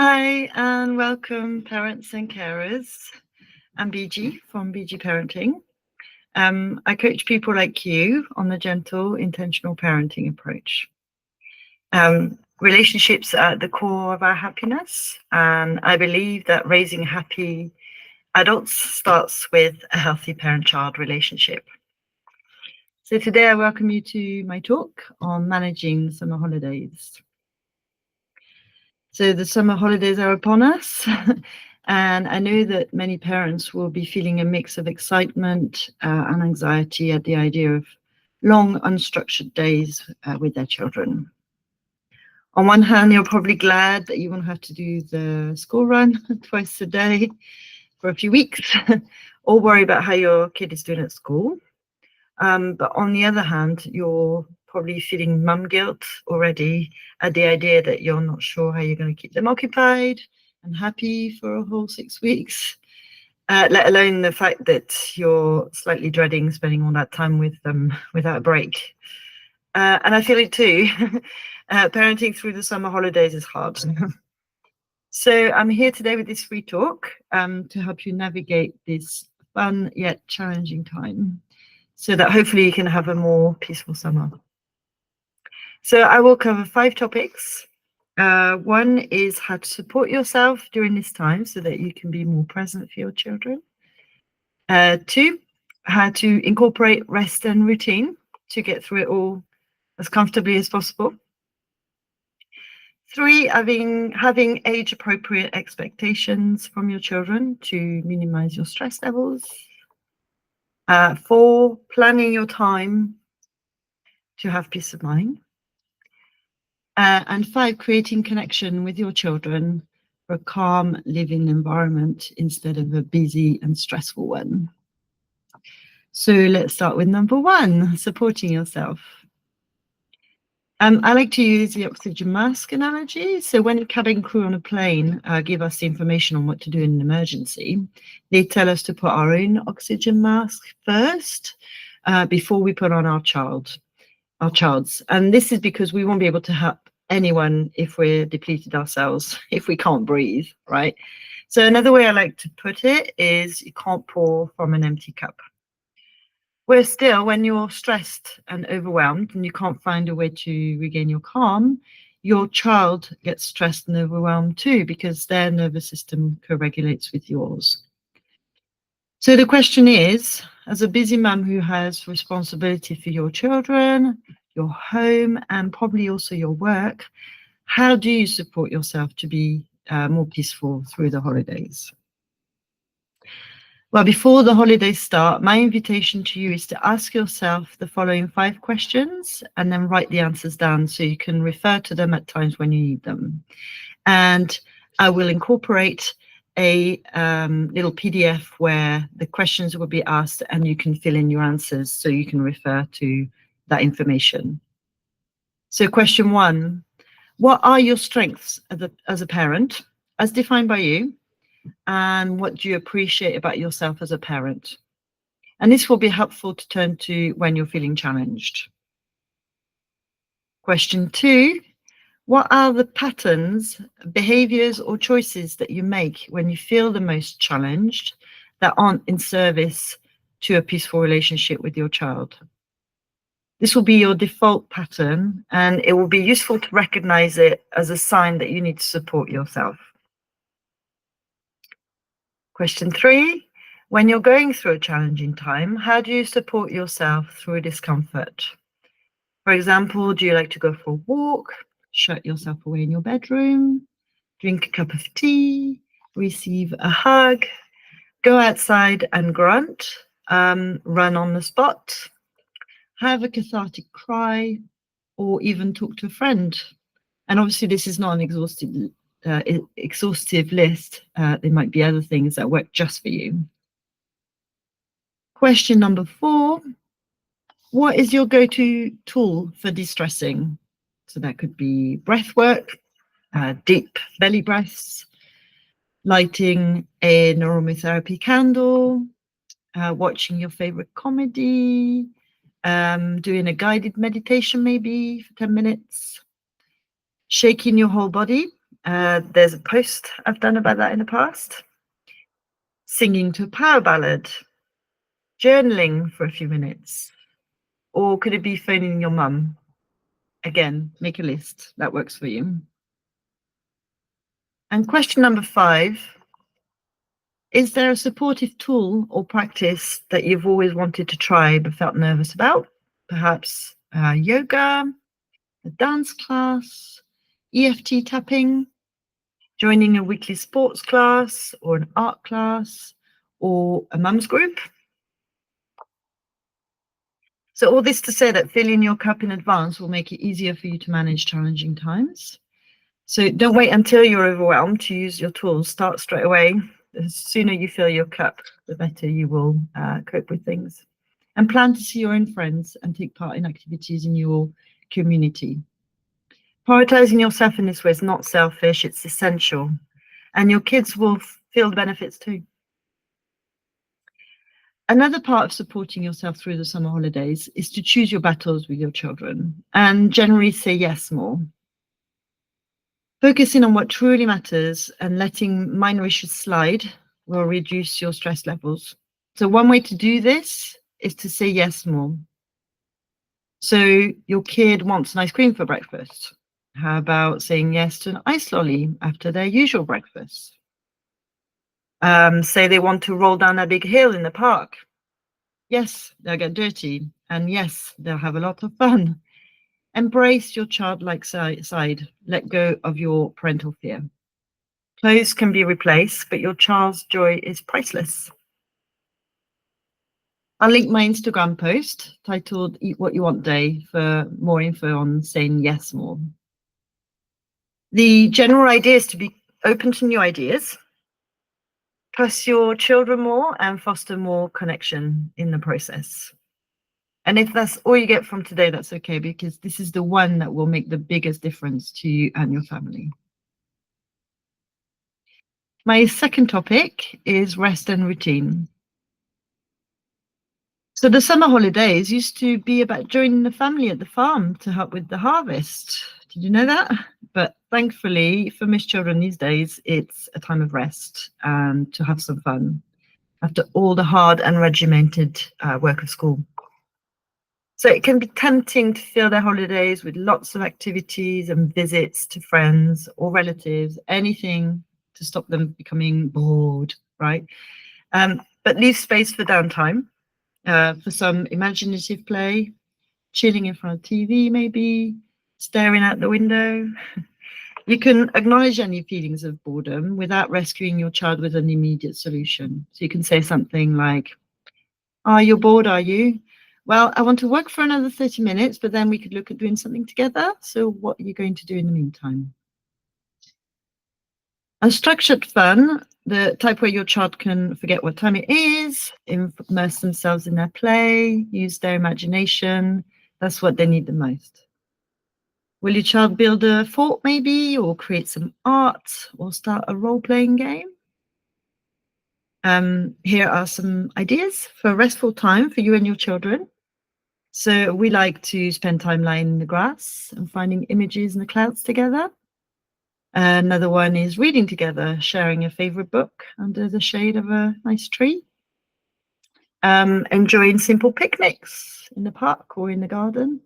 Hi and welcome parents and carers. I'm BG from BG Parenting. I coach people like you on the gentle, intentional parenting approach. Relationships are at the core of our happiness, and I believe that raising happy adults starts with a healthy parent-child relationship. So today I welcome you to my talk on managing summer holidays. So the summer holidays are upon us, and I know that many parents will be feeling a mix of excitement and anxiety at the idea of long, unstructured days with their children. On one hand, you're probably glad that you won't have to do the school run twice a day for a few weeks, or worry about how your kid is doing at school. But on the other hand, you're probably feeling mum guilt already at the idea that you're not sure how you're going to keep them occupied and happy for a whole 6 weeks, let alone the fact that you're slightly dreading spending all that time with them without a break. And I feel it too. Parenting through the summer holidays is hard. So I'm here today with this free talk to help you navigate this fun yet challenging time, so that hopefully you can have a more peaceful summer. So I will cover 5 topics. One is how to support yourself during this time so that you can be more present for your children. 2, how to incorporate rest and routine to get through it all as comfortably as possible. 3, having age-appropriate expectations from your children to minimize your stress levels. 4, planning your time to have peace of mind. And 5, creating connection with your children for a calm living environment instead of a busy and stressful one. So let's start with number 1, supporting yourself. I like to use the oxygen mask analogy. So when cabin crew on a plane give us the information on what to do in an emergency, they tell us to put our own oxygen mask first before we put on our child's. And this is because we won't be able to help anyone if we're depleted ourselves, if we can't breathe, right? So another way I like to put it is you can't pour from an empty cup. Whereas still, when you're stressed and overwhelmed and you can't find a way to regain your calm, your child gets stressed and overwhelmed too, because their nervous system co-regulates with yours. So the question is, as a busy mum who has responsibility for your children, your home, and probably also your work, how do you support yourself to be more peaceful through the holidays? Well, before the holidays start, my invitation to you is to ask yourself the following 5 questions and then write the answers down so you can refer to them at times when you need them. And I will incorporate a little PDF where the questions will be asked and you can fill in your answers so you can refer to that information. So question 1, what are your strengths as a parent, as defined by you? And what do you appreciate about yourself as a parent? And this will be helpful to turn to when you're feeling challenged. Question 2, what are the patterns, behaviors, or choices that you make when you feel the most challenged that aren't in service to a peaceful relationship with your child? This will be your default pattern, and it will be useful to recognize it as a sign that you need to support yourself. Question 3, when you're going through a challenging time, how do you support yourself through discomfort? For example, do you like to go for a walk, shut yourself away in your bedroom, drink a cup of tea, receive a hug, go outside and grunt, run on the spot, have a cathartic cry, or even talk to a friend? And obviously this is not an exhaustive list. There might be other things that work just for you. Question number 4, what is your go-to tool for de-stressing? So that could be breath work, deep belly breaths, lighting a aromatherapy candle, watching your favorite comedy, doing a guided meditation maybe for 10 minutes, shaking your whole body, There's a post I've done about that in the past. Singing to a power ballad, journaling for a few minutes, or could it be phoning your mum? Again, make a list that works for you. And question number 5, is there a supportive tool or practice that you've always wanted to try but felt nervous about? Perhaps yoga, a dance class, EFT tapping, joining a weekly sports class or an art class or a mum's group. So all this to say that filling your cup in advance will make it easier for you to manage challenging times. So don't wait until you're overwhelmed to use your tools. Start straight away. The sooner you fill your cup, the better you will cope with things. And plan to see your own friends and take part in activities in your community. Prioritizing yourself in this way is not selfish, it's essential. And your kids will feel the benefits too. Another part of supporting yourself through the summer holidays is to choose your battles with your children and generally say yes more. Focusing on what truly matters and letting minor issues slide will reduce your stress levels. So one way to do this is to say yes more. So your kid wants an ice cream for breakfast. How about saying yes to an ice lolly after their usual breakfast? Say they want to roll down a big hill in the park. Yes, they'll get dirty. And yes, they'll have a lot of fun. Embrace your childlike side. Let go of your parental fear. Clothes can be replaced, but your child's joy is priceless. I'll link my Instagram post titled Eat What You Want Day for more info on saying yes more. The general idea is to be open to new ideas, trust your children more, and foster more connection in the process. And if that's all you get from today, that's okay, because this is the one that will make the biggest difference to you and your family. My second topic is rest and routine. So the summer holidays used to be about joining the family at the farm to help with the harvest. Did you know that? But thankfully, for most children these days, it's a time of rest and to have some fun after all the hard and regimented work of school. So it can be tempting to fill their holidays with lots of activities and visits to friends or relatives, anything to stop them becoming bored, right? But leave space for downtime. For some imaginative play, chilling in front of TV, maybe staring out the window. You can acknowledge any feelings of boredom without rescuing your child with an immediate solution. So you can say something like, you're bored, are you? Well, I want to work for another 30 minutes, but then we could look at doing something together. So what are you going to do in the meantime? Unstructured fun, the type where your child can forget what time it is, immerse themselves in their play, use their imagination. That's what they need the most. Will your child build a fort maybe, or create some art, or start a role-playing game? Here are some ideas for restful time for you and your children. So we like to spend time lying in the grass and finding images in the clouds together. Another one is reading together, sharing a favorite book under the shade of a nice tree. Enjoying simple picnics in the park or in the garden.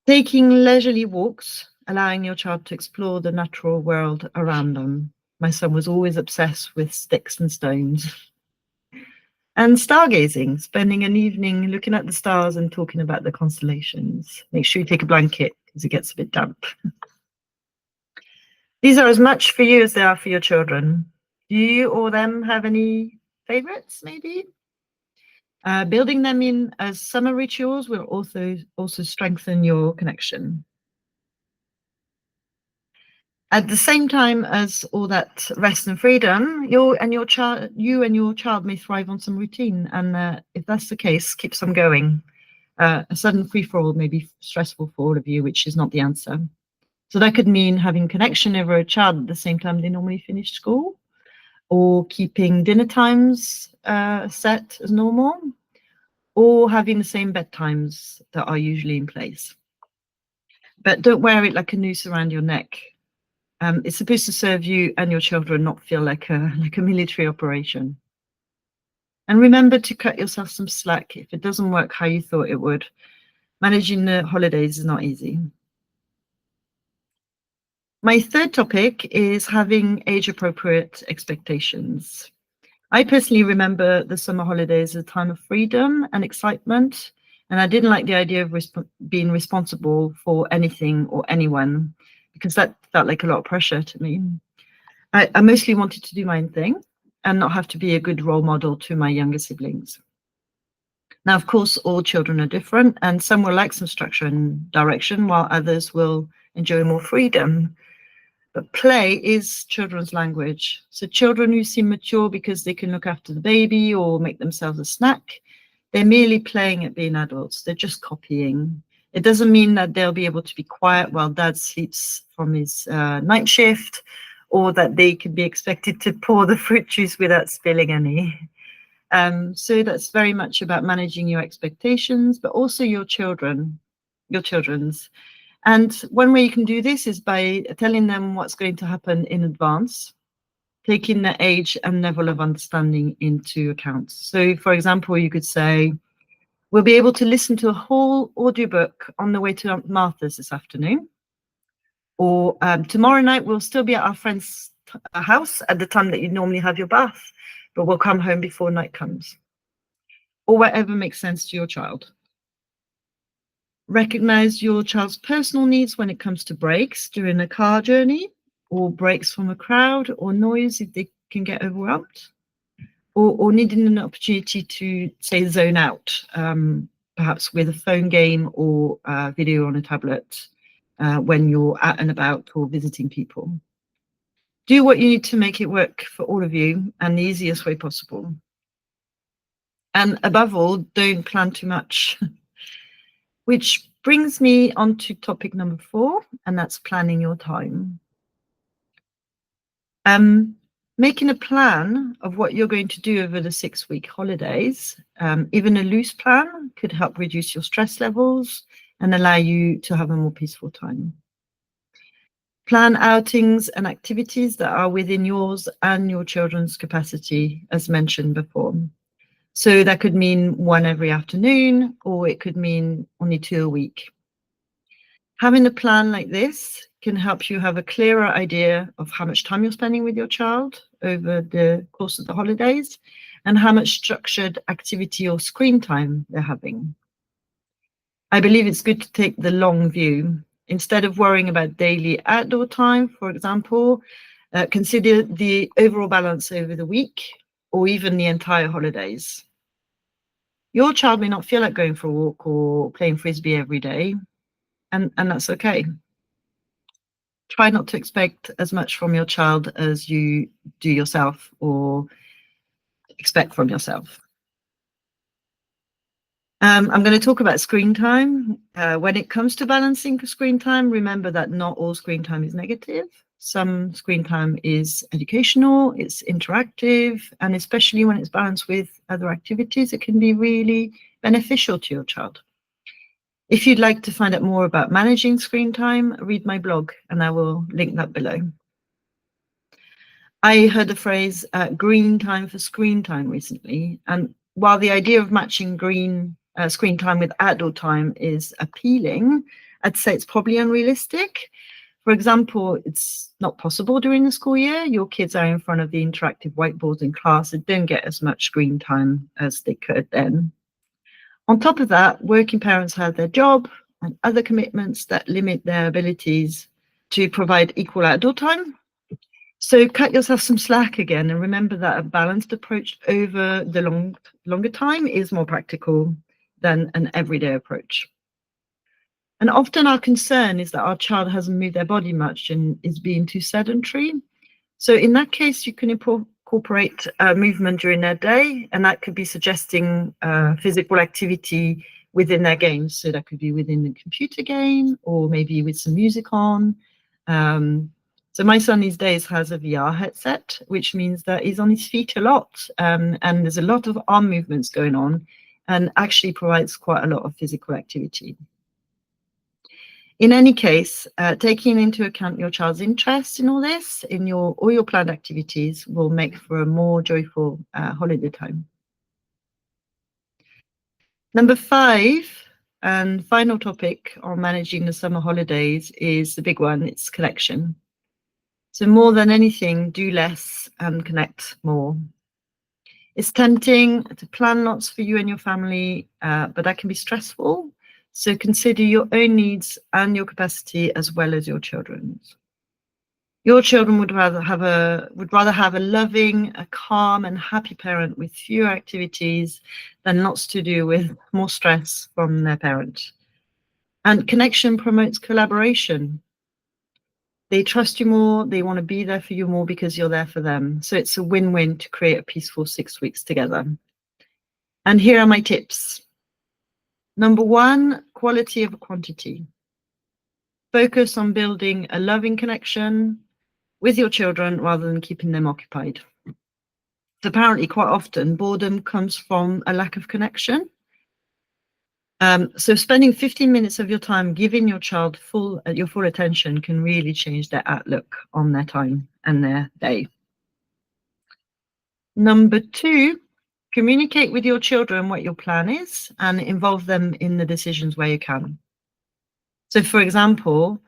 Taking leisurely walks, allowing your child to explore the natural world around them. My son was always obsessed with sticks and stones. And stargazing, spending an evening looking at the stars and talking about the constellations. Make sure you take a blanket because it gets a bit damp. These are as much for you as they are for your children. Do you or them have any favorites, maybe? Building them in as summer rituals will also strengthen your connection. At the same time as all that rest and freedom, you and your child may thrive on some routine. And if that's the case, keep some going. A sudden free-for-all may be stressful for all of you, which is not the answer. So that could mean having connection over a child at the same time they normally finish school, or keeping dinner times set as normal, or having the same bedtimes that are usually in place. But don't wear it like a noose around your neck. It's supposed to serve you and your children, not feel like a military operation. And remember to cut yourself some slack if it doesn't work how you thought it would. Managing the holidays is not easy. My third topic is having age-appropriate expectations. I personally remember the summer holidays as a time of freedom and excitement, and I didn't like the idea of being responsible for anything or anyone, because that felt like a lot of pressure to me. I mostly wanted to do my own thing and not have to be a good role model to my younger siblings. Now, of course, all children are different, and some will like some structure and direction, while others will enjoy more freedom. But play is children's language. So children who seem mature because they can look after the baby or make themselves a snack, they're merely playing at being adults. They're just copying. It doesn't mean that they'll be able to be quiet while dad sleeps from his night shift, or that they can be expected to pour the fruit juice without spilling any. So that's very much about managing your expectations, but also your children's. And one way you can do this is by telling them what's going to happen in advance, taking their age and level of understanding into account. So, for example, you could say, we'll be able to listen to a whole audiobook on the way to Aunt Martha's this afternoon. Or tomorrow night, we'll still be at our friend's house at the time that you normally have your bath, but we'll come home before night comes. Or whatever makes sense to your child. Recognize your child's personal needs when it comes to breaks during a car journey, or breaks from a crowd or noise if they can get overwhelmed, or needing an opportunity to, say, zone out, perhaps with a phone game or video on a tablet when you're out and about or visiting people. Do what you need to make it work for all of you and the easiest way possible. And above all, don't plan too much. Which brings me on to topic number 4, and that's planning your time. Making a plan of what you're going to do over the 6-week holidays, even a loose plan, could help reduce your stress levels and allow you to have a more peaceful time. Plan outings and activities that are within yours and your children's capacity, as mentioned before. So that could mean one every afternoon, or it could mean only 2 a week. Having a plan like this can help you have a clearer idea of how much time you're spending with your child over the course of the holidays and how much structured activity or screen time they're having. I believe it's good to take the long view. Instead of worrying about daily outdoor time, for example, consider the overall balance over the week or even the entire holidays. Your child may not feel like going for a walk or playing frisbee every day, and that's okay. Try not to expect as much from your child as you do yourself or expect from yourself. I'm going to talk about screen time. When it comes to balancing screen time, remember that not all screen time is negative. Some screen time is educational, it's interactive, and especially when it's balanced with other activities, it can be really beneficial to your child. If you'd like to find out more about managing screen time, read my blog, and I will link that below. I heard the phrase green time for screen time recently, and while the idea of matching green screen time with outdoor time is appealing, I'd say it's probably unrealistic. For example, it's not possible during the school year. Your kids are in front of the interactive whiteboards in class and don't get as much screen time as they could then. On top of that, working parents have their job and other commitments that limit their abilities to provide equal outdoor time. So cut yourself some slack again, and remember that a balanced approach over the longer time is more practical than an everyday approach. And often our concern is that our child hasn't moved their body much and is being too sedentary. So in that case, you can incorporate movement during their day, and that could be suggesting physical activity within their games. So that could be within the computer game or maybe with some music on. So my son these days has a VR headset, which means that he's on his feet a lot, and there's a lot of arm movements going on and actually provides quite a lot of physical activity. In any case, taking into account your child's interest in all this, in all your planned activities, will make for a more joyful holiday time. Number 5, and final topic on managing the summer holidays, is the big one. It's connection. So more than anything, do less and connect more. It's tempting to plan lots for you and your family, but that can be stressful. So consider your own needs and your capacity as well as your children's. Your children would rather have a loving, a calm and happy parent with fewer activities than lots to do with more stress from their parent. And connection promotes collaboration. They trust you more, they want to be there for you more because you're there for them. So it's a win-win to create a peaceful 6 weeks together. And here are my tips. Number 1, quality over quantity. Focus on building a loving connection with your children rather than keeping them occupied. So apparently, quite often, boredom comes from a lack of connection. So spending 15 minutes of your time giving your child your full attention can really change their outlook on their time and their day. Number 2, communicate with your children what your plan is and involve them in the decisions where you can. So for example,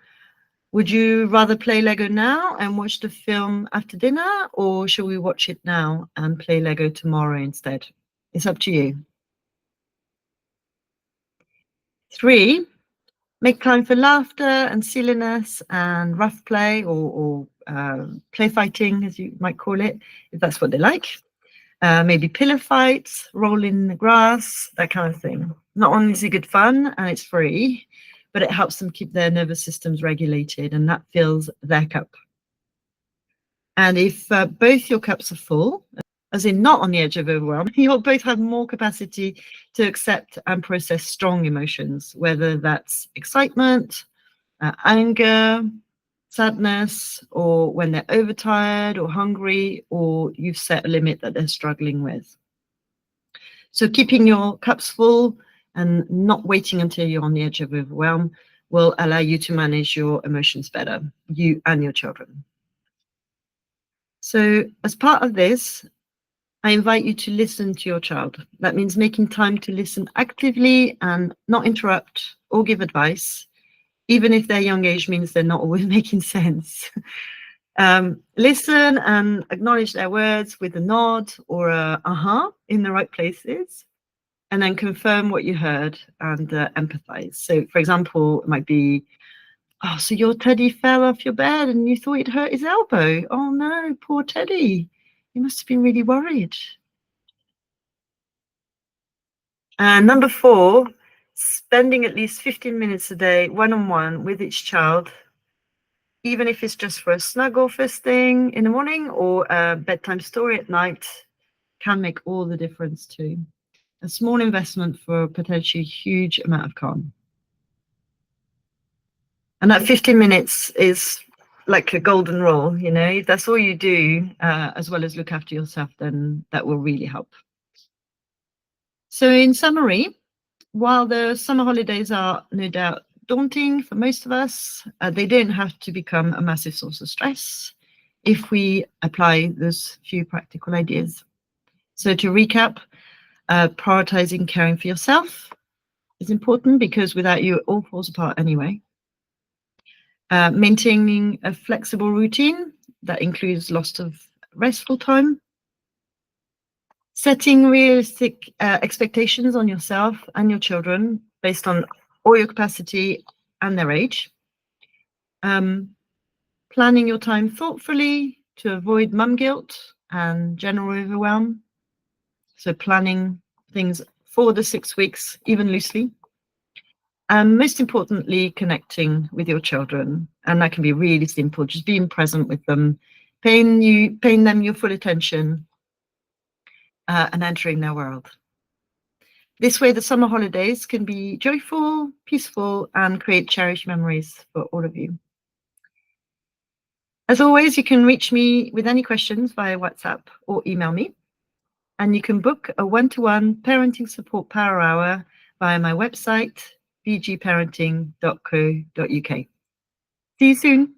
would you rather play Lego now and watch the film after dinner, or shall we watch it now and play Lego tomorrow instead? It's up to you. 3, make time for laughter and silliness and rough play or play fighting, as you might call it, if that's what they like. Maybe pillow fights, roll in the grass, that kind of thing. Not only is it good fun and it's free, but it helps them keep their nervous systems regulated, and that fills their cup. And if both your cups are full, as in not on the edge of overwhelm, you'll both have more capacity to accept and process strong emotions, whether that's excitement, anger, sadness, or when they're overtired or hungry, or you've set a limit that they're struggling with. So keeping your cups full and not waiting until you're on the edge of overwhelm will allow you to manage your emotions better, you and your children. So as part of this, I invite you to listen to your child. That means making time to listen actively and not interrupt or give advice, even if their young age means they're not always making sense. Listen and acknowledge their words with a nod or a uh-huh in the right places, and then confirm what you heard and empathize. So for example, it might be, oh, so your teddy fell off your bed and you thought it hurt his elbow. Oh no, poor teddy. You must have been really worried. And number 4, spending at least 15 minutes a day one-on-one with each child, even if it's just for a snuggle first thing in the morning or a bedtime story at night, can make all the difference too. A small investment for a potentially huge amount of calm. And that 15 minutes is like a golden rule, you know, if that's all you do, as well as look after yourself, then that will really help. So in summary, while the summer holidays are no doubt daunting for most of us, they don't have to become a massive source of stress if we apply those few practical ideas. So to recap, prioritizing caring for yourself is important because without you, it all falls apart anyway. Maintaining a flexible routine that includes lots of restful time. Setting realistic expectations on yourself and your children based on all your capacity and their age. Planning your time thoughtfully to avoid mum guilt and general overwhelm. So planning things for the 6 weeks, even loosely. And most importantly, connecting with your children. And that can be really simple, just being present with them, paying them your full attention, and entering their world. This way, the summer holidays can be joyful, peaceful, and create cherished memories for all of you. As always, you can reach me with any questions via WhatsApp or email me. And you can book a one-to-one parenting support power hour via my website, bgparenting.co.uk. See you soon.